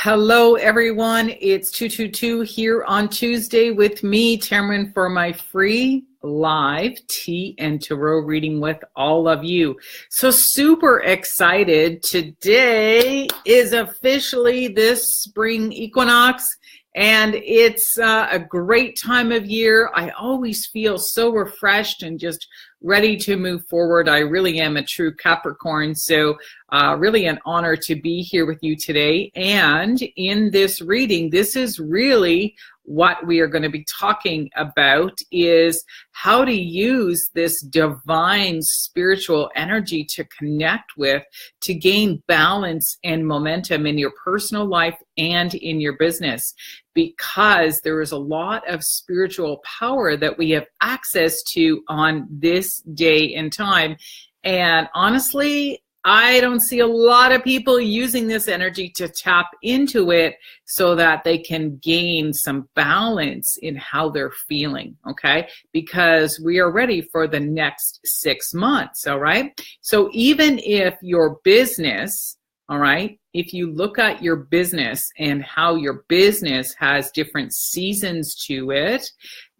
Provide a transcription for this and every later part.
Hello, everyone. It's 222 here on Tuesday with me, Tamara, for my free live tea and tarot reading with all of you. So super excited. Today is officially this spring equinox, and it's a great time of year. I always feel so refreshed and just ready to move forward. I really am a true Capricorn, so really an honor to be here with you today. And in this reading, this is really what we are going to be talking about, is how to use this divine spiritual energy to connect with, to gain balance and momentum in your personal life and in your business, because there is a lot of spiritual power that we have access to on this day and time. And honestly, I don't see a lot of people using this energy to tap into it so that they can gain some balance in how they're feeling, okay? Because we are ready for the next 6 months, all right? So even if your business, all right, if you look at your business and how your business has different seasons to it,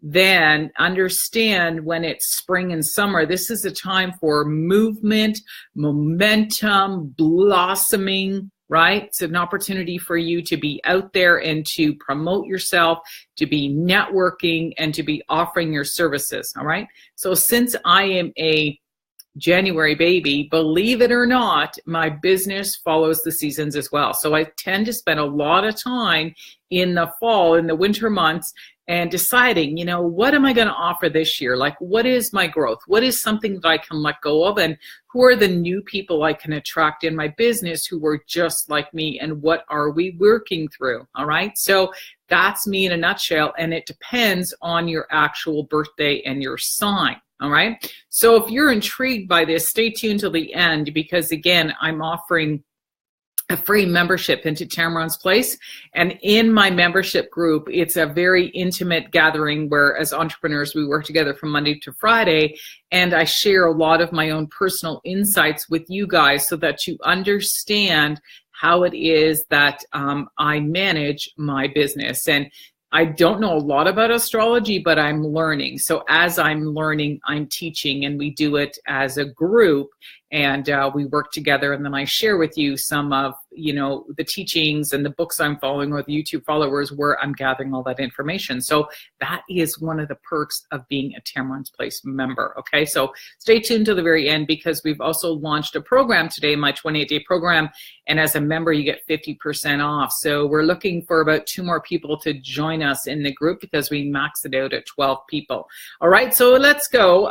then understand when it's spring and summer, this is a time for movement, momentum, blossoming, right? It's an opportunity for you to be out there and to promote yourself, to be networking, and to be offering your services, all right? So since I am a January baby, believe it or not, my business follows the seasons as well. So I tend to spend a lot of time in the fall, in the winter months, and deciding, you know, what am I going to offer this year? Like, what is my growth? What is something that I can let go of? And who are the new people I can attract in my business who are just like me? And what are we working through? All right. So that's me in a nutshell. And it depends on your actual birthday and your sign. All right. So if you're intrigued by this, stay tuned till the end, because again, I'm offering a free membership into Tamron's Place. And in my membership group, it's a very intimate gathering where as entrepreneurs, we work together from Monday to Friday. And I share a lot of my own personal insights with you guys so that you understand how it is that I manage my business. And I don't know a lot about astrology, but I'm learning. So as I'm learning, I'm teaching, and we do it as a group, and we work together. And then I share with you some of, you know, the teachings and the books I'm following, or the YouTube followers where I'm gathering all that information. So that is one of the perks of being a Tamron's Place member. Okay, so stay tuned to the very end, because we've also launched a program today, my 28-day program. And as a member, you get 50% off. So we're looking for about 2 more people to join us in the group, because we max it out at 12 people. All right, so let's go.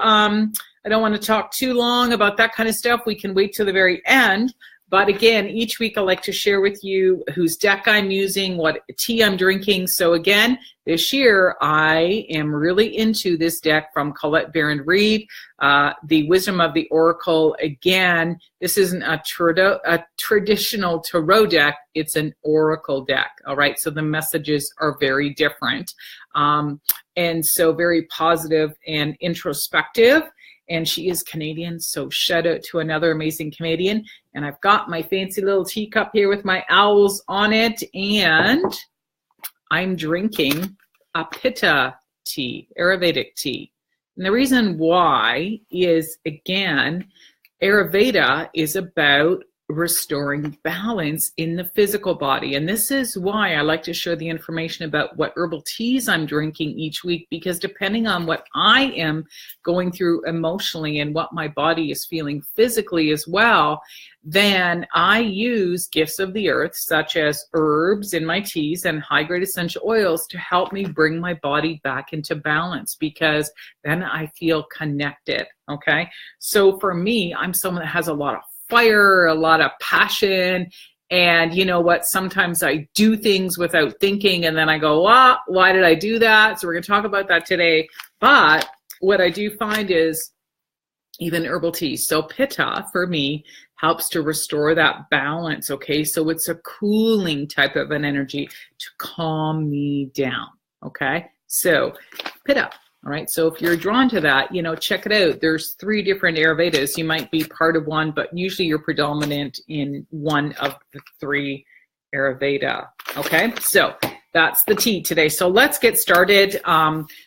I don't want to talk too long about that kind of stuff. We can wait till the very end. But again, each week I like to share with you whose deck I'm using, what tea I'm drinking. So again, this year I am really into this deck from Colette Baron-Reid, the Wisdom of the Oracle. Again, this isn't a traditional tarot deck, it's an oracle deck, all right? So the messages are very different, and so very positive and introspective. And she is Canadian, so shout out to another amazing Canadian. And I've got my fancy little teacup here with my owls on it, and I'm drinking a Pitta tea, Ayurvedic tea. And the reason why is, again, Ayurveda is about restoring balance in the physical body. And this is why I like to share the information about what herbal teas I'm drinking each week, because depending on what I am going through emotionally and what my body is feeling physically as well, then I use gifts of the earth, such as herbs in my teas and high-grade essential oils, to help me bring my body back into balance, because then I feel connected, okay? So for me, I'm someone that has a lot of fire, a lot of passion, and you know what, sometimes I do things without thinking, and then I go, why did I do that? So we're going to talk about that today. But what I do find is even herbal teas, so Pitta for me helps to restore that balance, okay? So it's a cooling type of an energy to calm me down, okay? So Pitta. All right, so if you're drawn to that, you know, check it out. There's 3 different Ayurvedas. You might be part of one, but usually you're predominant in one of the 3 Ayurveda Okay, so that's the T today. So let's get started.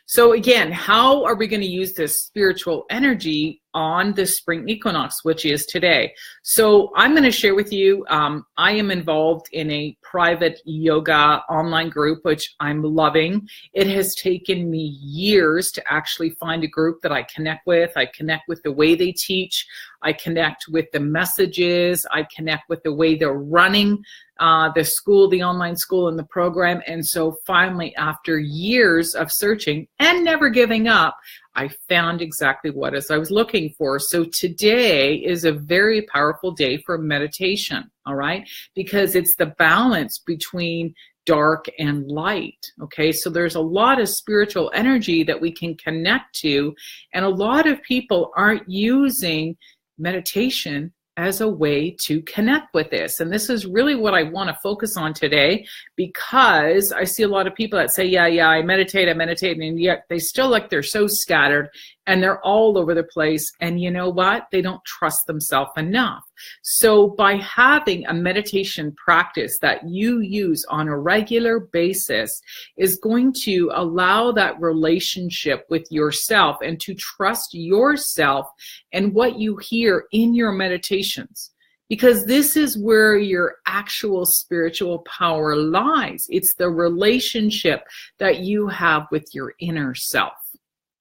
So again, how are we going to use this spiritual energy on the spring equinox, which is today? So I'm going to share with you, I am involved in a private yoga online group, which I'm loving. It has taken me years to actually find a group that I connect with. I connect with the way they teach. I connect with the messages. I connect with the way they're running the school, the online school, and the program. And so finally, after years of searching and never giving up, I found exactly what I was looking for. So today is a very powerful day for meditation, all right? Because it's the balance between dark and light, okay? So there's a lot of spiritual energy that we can connect to, and a lot of people aren't using meditation as a way to connect with this. And this is really what I want to focus on today, because I see a lot of people that say, yeah, I meditate, and yet they still they're so scattered and they're all over the place. And you know what? They don't trust themselves enough. So by having a meditation practice that you use on a regular basis is going to allow that relationship with yourself and to trust yourself and what you hear in your meditations. Because this is where your actual spiritual power lies. It's the relationship that you have with your inner self.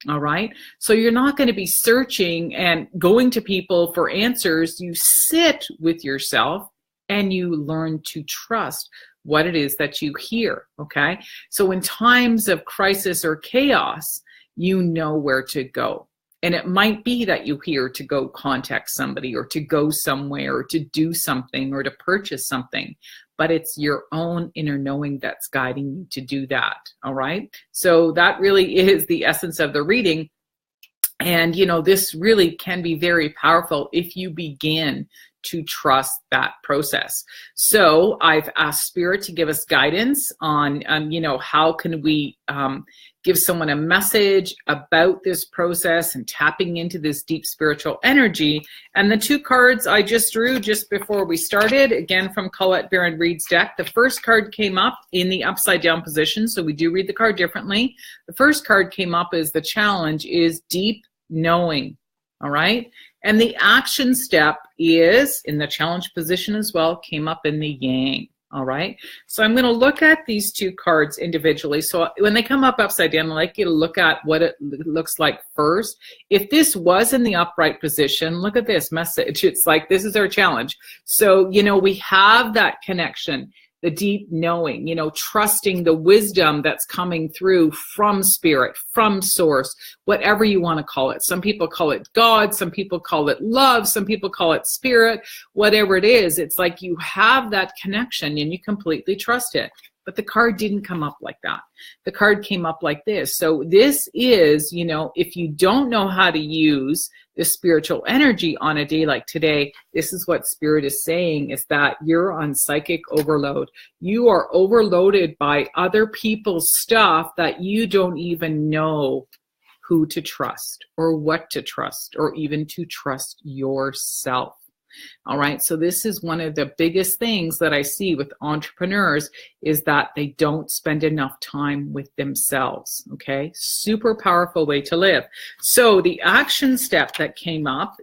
All right. So you're not going to be searching and going to people for answers. You sit with yourself and you learn to trust what it is that you hear. Okay. So in times of crisis or chaos, you know where to go. And it might be that you hear to go contact somebody or to go somewhere or to do something or to purchase something, but it's your own inner knowing that's guiding you to do that. All right. So that really is the essence of the reading. And, this really can be very powerful if you begin to trust that process. So I've asked Spirit to give us guidance on, how can we give someone a message about this process and tapping into this deep spiritual energy. And the two cards I just drew just before we started, again from Colette Baron Reed's deck, the first card came up in the upside down position. So we do read the card differently. The first card came up as the challenge is deep knowing. All right. And the action step is in the challenge position as well, came up in the yang. All right. So I'm going to look at these two cards individually. So when they come up upside down, I'd like you to look at what it looks like first. If this was in the upright position, look at this message. It's like, this is our challenge. So, we have that connection, the deep knowing, trusting the wisdom that's coming through from spirit, from source, whatever you want to call it. Some people call it God, some people call it love, some people call it spirit, whatever it is. It's like you have that connection and you completely trust it. But the card didn't come up like that. The card came up like this. So this is, if you don't know how to use the spiritual energy on a day like today, this is what Spirit is saying, is that you're on psychic overload. You are overloaded by other people's stuff that you don't even know who to trust or what to trust or even to trust yourself. All right. So this is one of the biggest things that I see with entrepreneurs is that they don't spend enough time with themselves. Okay. Super powerful way to live. So the action step that came up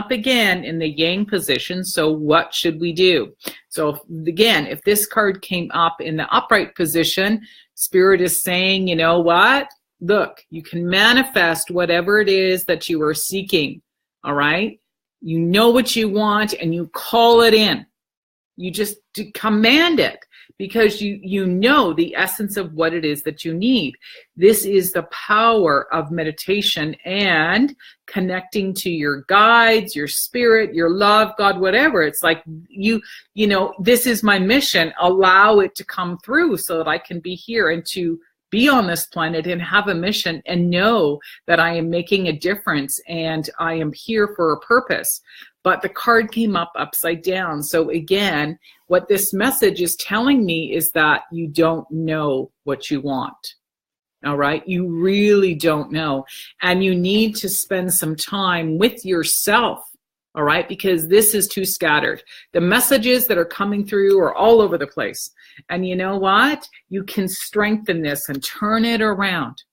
again in the yang position. So what should we do? So again, if this card came up in the upright position, Spirit is saying, you know what? Look, you can manifest whatever it is that you are seeking. All right. You know what you want and you call it in. You just command it because you know the essence of what it is that you need. This is the power of meditation and connecting to your guides, your spirit, your love, God, whatever. It's like this is my mission. Allow it to come through so that I can be here and to be on this planet and have a mission and know that I am making a difference and I am here for a purpose. But the card came up upside down. So again, what this message is telling me is that you don't know what you want. All right. You really don't know. And you need to spend some time with yourself. all right? Because this is too scattered. The messages that are coming through are all over the place. And you know what? You can strengthen this and turn it around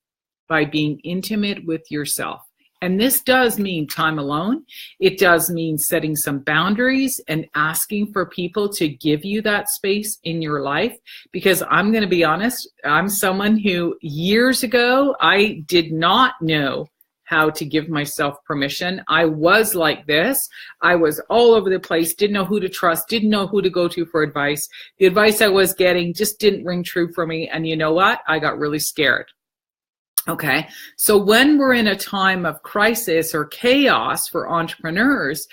by being intimate with yourself. And this does mean time alone. It does mean setting some boundaries and asking for people to give you that space in your life. Because I'm going to be honest, I'm someone who years ago, I did not know how to give myself permission. I was like this. I was all over the place, didn't know who to trust, didn't know who to go to for advice. The advice I was getting just didn't ring true for me. And you know what? I got really scared. Okay, so when we're in a time of crisis or chaos for entrepreneurs,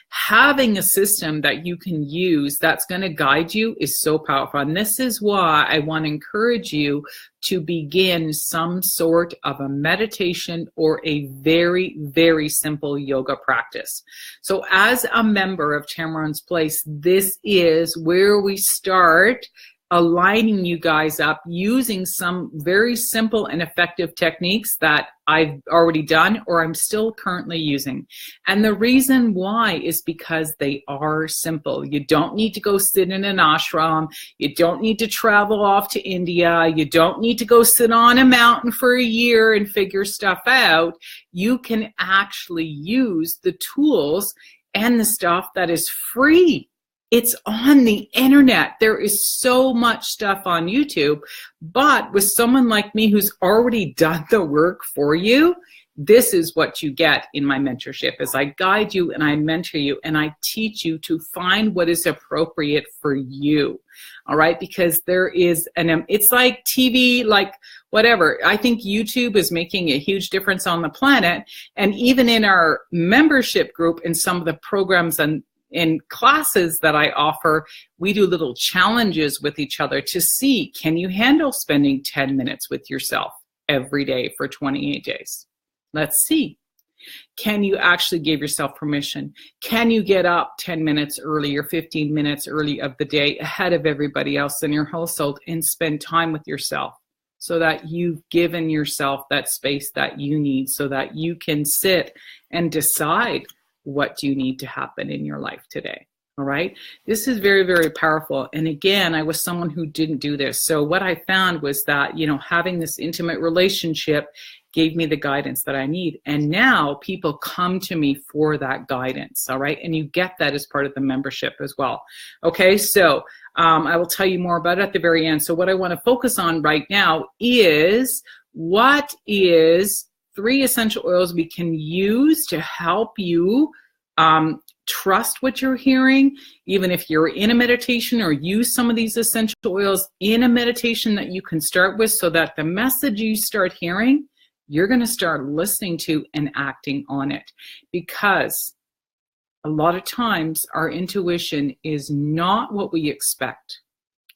having a system that you can use that's going to guide you is so powerful. And this is why I want to encourage you to begin some sort of a meditation or a very, very simple yoga practice. So as a member of Tamron's Place, this is where we start aligning you guys up using some very simple and effective techniques that I've already done or I'm still currently using. And the reason why is because they are simple. You don't need to go sit in an ashram. You don't need to travel off to India. You don't need to go sit on a mountain for a year and figure stuff out. You can actually use the tools and the stuff that is free. It's on the internet. There is so much stuff on YouTube, but with someone like me who's already done the work for you, this is what you get in my mentorship is I guide you and I mentor you and I teach you to find what is appropriate for you. All right. Because there is it's like TV, like whatever. I think YouTube is making a huge difference on the planet. And even in our membership group in some of the programs and in classes that I offer, we do little challenges with each other to see, can you handle spending 10 minutes with yourself every day for 28 days? Let's see. Can you actually give yourself permission? Can you get up 10 minutes early or 15 minutes early of the day ahead of everybody else in your household and spend time with yourself so that you've given yourself that space that you need so that you can sit and decide what do you need to happen in your life today? All right. This is very, very powerful. And again, I was someone who didn't do this. So what I found was that, having this intimate relationship gave me the guidance that I need. And now people come to me for that guidance. All right. And you get that as part of the membership as well. Okay. So I will tell you more about it at the very end. So what I want to focus on right now is what is 3 essential oils we can use to help you trust what you're hearing, even if you're in a meditation, or use some of these essential oils in a meditation that you can start with so that the message you start hearing, you're going to start listening to and acting on it. Because a lot of times our intuition is not what we expect.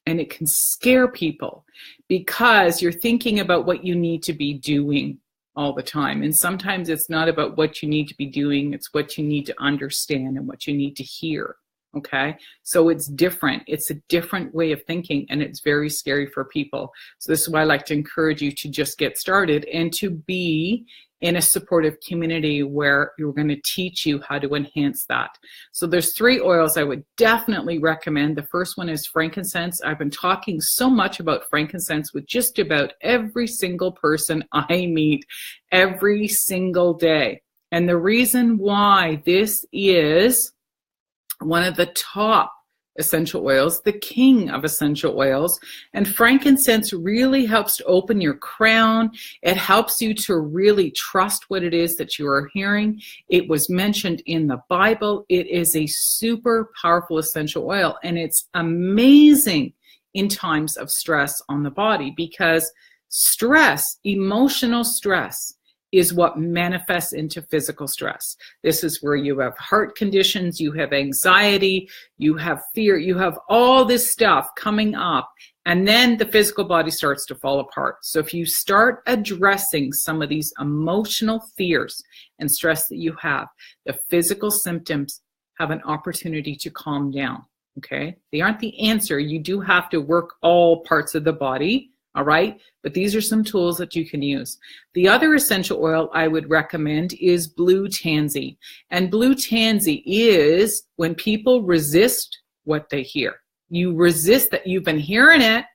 And it can scare people because you're thinking about what you need to be doing all the time. And sometimes it's not about what you need to be doing, it's what you need to understand and what you need to hear. Okay, so it's different. It's a different way of thinking, and it's very scary for people. So this is why I like to encourage you to just get started and to be in a supportive community where you're going to teach you how to enhance that. So there's 3 oils I would definitely recommend. The first one is frankincense. I've been talking so much about frankincense with just about every single person I meet every single day. And the reason why this is one of the top essential oils, the king of essential oils. And frankincense really helps to open your crown. It helps you to really trust what it is that you are hearing. It was mentioned in the Bible. It is a super powerful essential oil, and it's amazing in times of stress on the body, because stress, emotional stress, is what manifests into physical stress. This is where you have heart conditions, you have anxiety, you have fear, you have all this stuff coming up, and then the physical body starts to fall apart. So if you start addressing some of these emotional fears and stress that you have, the physical symptoms have an opportunity to calm down. Okay? They aren't the answer. You do have to work all parts of the body, All right, but these are some tools that you can use. The other essential oil I would recommend is blue tansy. And blue tansy is when people resist what they hear. You resist that you've been hearing it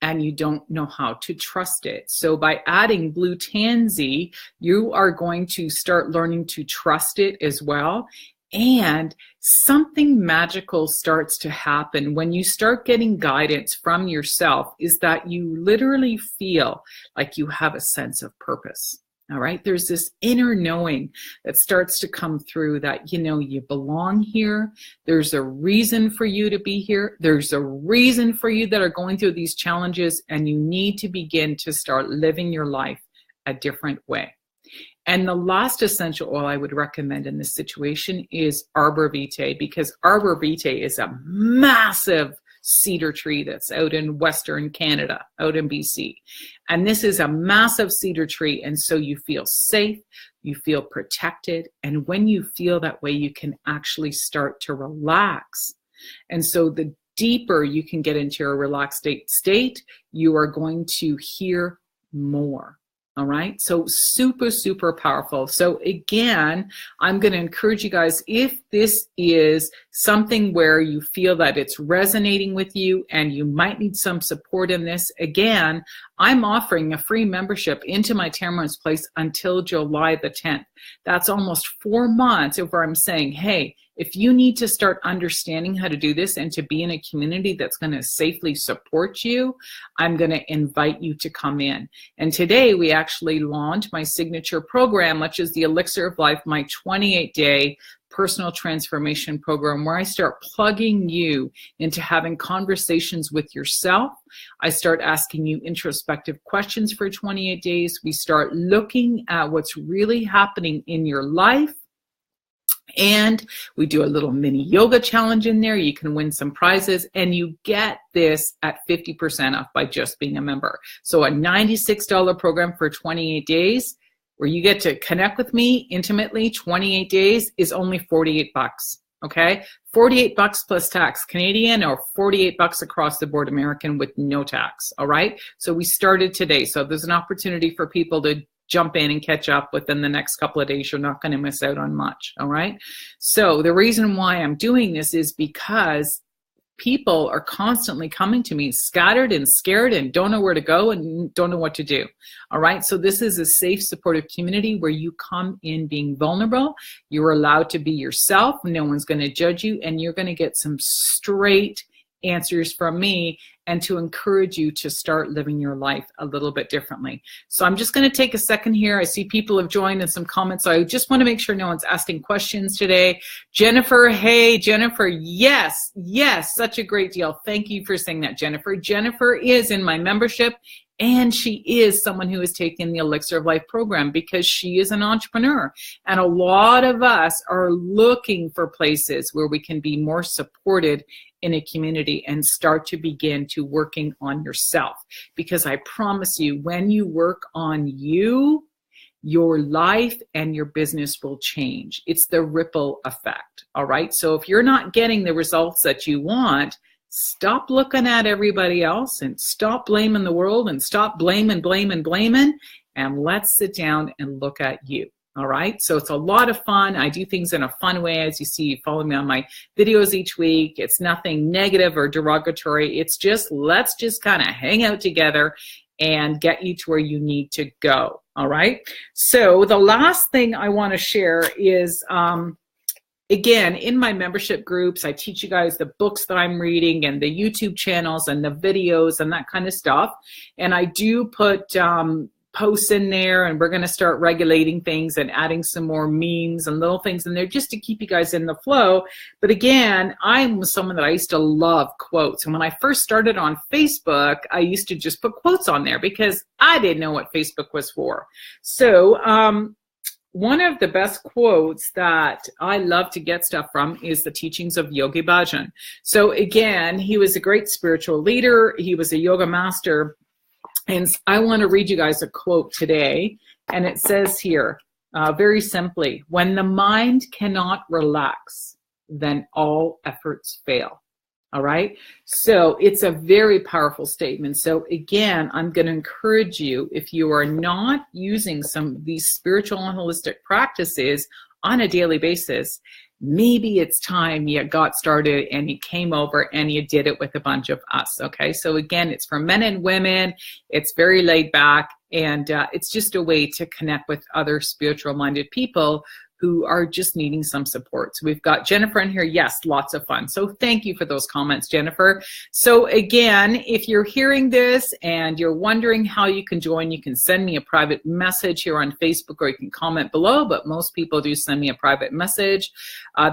and you don't know how to trust it. So by adding blue tansy, you are going to start learning to trust it as well. And something magical starts to happen when you start getting guidance from yourself, is that you literally feel like you have a sense of purpose. All right, there's this inner knowing that starts to come through that, you know, you belong here. There's a reason for you to be here. There's a reason for you that are going through these challenges, and you need to begin to start living your life a different way. And the last essential oil I would recommend in this situation is arbor vitae, because arbor vitae is a massive cedar tree that's out in Western Canada, out in BC. And this is a massive cedar tree. And so you feel safe, you feel protected. And when you feel that way, you can actually start to relax. And so the deeper you can get into your relaxed state, you are going to hear more. All right, so super, super powerful. So again, I'm going to encourage you guys, if this is something where you feel that it's resonating with you and you might need some support in this, again, I'm offering a free membership into my Tamara's Place until July the 10th. That's almost 4 months where I'm saying, hey, if you need to start understanding how to do this and to be in a community that's going to safely support you, I'm going to invite you to come in. And today we actually launched my signature program, which is the Elixir of Life, my 28-day personal transformation program, where I start plugging you into having conversations with yourself. I start asking you introspective questions for 28 days. We start looking at what's really happening in your life. And we do a little mini yoga challenge in there. You can win some prizes, and you get this at 50% off by just being a member. So a $96 program for 28 days where you get to connect with me intimately 28 days is only $48. Okay, $48 plus tax, Canadian, or $48 across the board American with no tax. All right, so we started today. So there's an opportunity for people to jump in and catch up within the next couple of days. You're not going to miss out on much. All right. So the reason why I'm doing this is because people are constantly coming to me scattered and scared and don't know where to go and don't know what to do. All right. So this is a safe, supportive community where you come in being vulnerable. You're allowed to be yourself. No one's going to judge you, and you're going to get some straight answers from me, and to encourage you to start living your life a little bit differently. So I'm just going to take a second here. I see people have joined and some comments. So I just want to make sure no one's asking questions today. Jennifer, hey, Jennifer, yes, such a great deal. Thank you for saying that, Jennifer. Jennifer is in my membership, and she is someone who has taken the Elixir of Life program because she is an entrepreneur. And a lot of us are looking for places where we can be more supported in a community and start to begin to working on yourself. Because I promise you, when you work on you, your life and your business will change. It's the ripple effect. All right. So if you're not getting the results that you want, stop looking at everybody else and stop blaming the world and stop blaming, and let's sit down and look at you. All right, so it's a lot of fun. I do things in a fun way. As you see, you follow me on my videos each week. It's nothing negative or derogatory. It's just, let's just kind of hang out together and get you to where you need to go. All right, so the last thing I want to share is, again, in my membership groups, I teach you guys the books that I'm reading and the YouTube channels and the videos and that kind of stuff. And I do put posts in there, and we're going to start regulating things and adding some more memes and little things in there just to keep you guys in the flow. But again, I'm someone that I used to love quotes. And when I first started on Facebook, I used to just put quotes on there because I didn't know what Facebook was for. So one of the best quotes that I love to get stuff from is the teachings of Yogi Bhajan. So again, he was a great spiritual leader. He was a yoga master. And I want to read you guys a quote today. And it says here, very simply, when the mind cannot relax, then all efforts fail. All right. So it's a very powerful statement. So again, I'm going to encourage you, if you are not using some of these spiritual and holistic practices on a daily basis, maybe it's time you got started and you came over and you did it with a bunch of us. Okay. So again, it's for men and women. It's very laid back, and it's just a way to connect with other spiritual minded people who are just needing some support. So we've got Jennifer in here. Yes, lots of fun. So thank you for those comments, Jennifer. So again, if you're hearing this and you're wondering how you can join, you can send me a private message here on Facebook, or you can comment below, but most people do send me a private message.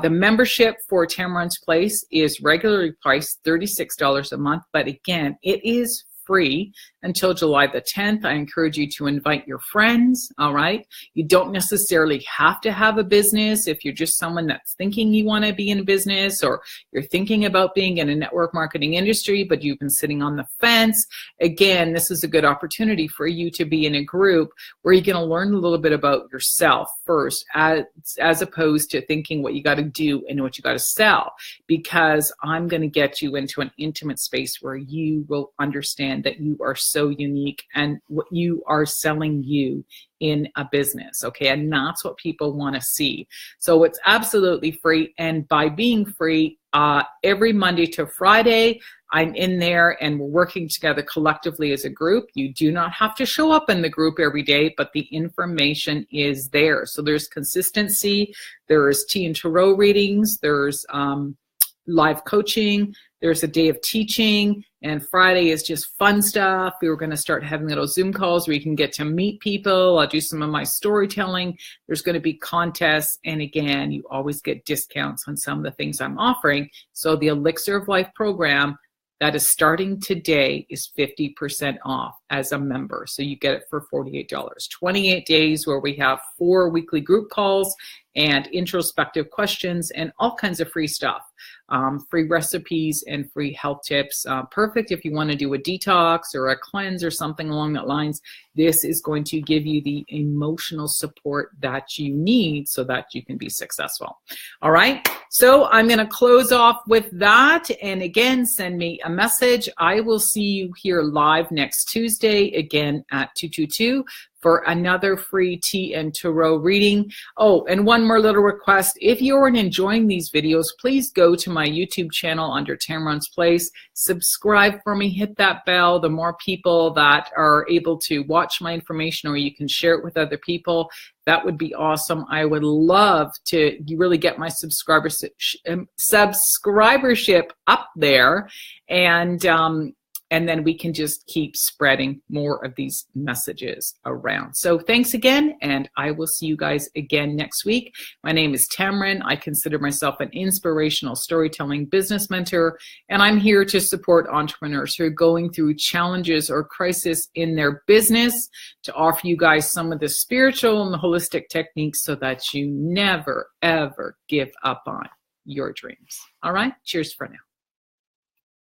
The membership for Tamron's Place is regularly priced $36 a month, but again, it is free until July the 10th. I encourage you to invite your friends, all right? You don't necessarily have to have a business. If you're just someone that's thinking you want to be in business, or you're thinking about being in a network marketing industry, but you've been sitting on the fence, again, this is a good opportunity for you to be in a group where you're going to learn a little bit about yourself first, as opposed to thinking what you got to do and what you got to sell, because I'm going to get you into an intimate space where you will understand that you are so unique and what you are selling you in a business. Okay. And that's what people want to see. So it's absolutely free. And by being free, every Monday to Friday, I'm in there and we're working together collectively as a group. You do not have to show up in the group every day, but the information is there. So there's consistency. There's tea and tarot readings. There's live coaching. There's a day of teaching, and Friday is just fun stuff. We were going to start having little Zoom calls where you can get to meet people. I'll do some of my storytelling. There's going to be contests. And again, you always get discounts on some of the things I'm offering. So the Elixir of Life program that is starting today is 50% off as a member. So you get it for $48. 28 days where we have 4 weekly group calls and introspective questions and all kinds of free stuff. Free recipes and free health tips. Perfect if you want to do a detox or a cleanse or something along that lines. This is going to give you the emotional support that you need so that you can be successful. All right. So I'm going to close off with that. And again, send me a message. I will see you here live next Tuesday, again at 222. For another free tea and tarot reading. Oh, and one more little request. If you're enjoying these videos, please go to my YouTube channel under Tamron's Place. Subscribe for me, hit that bell. The more people that are able to watch my information, or you can share it with other people, that would be awesome. I would love to really get my subscribership up there, and then we can just keep spreading more of these messages around. So thanks again, and I will see you guys again next week. My name is Tamron. I consider myself an inspirational storytelling business mentor, and I'm here to support entrepreneurs who are going through challenges or crisis in their business, to offer you guys some of the spiritual and the holistic techniques so that you never, ever give up on your dreams. All right? Cheers for now.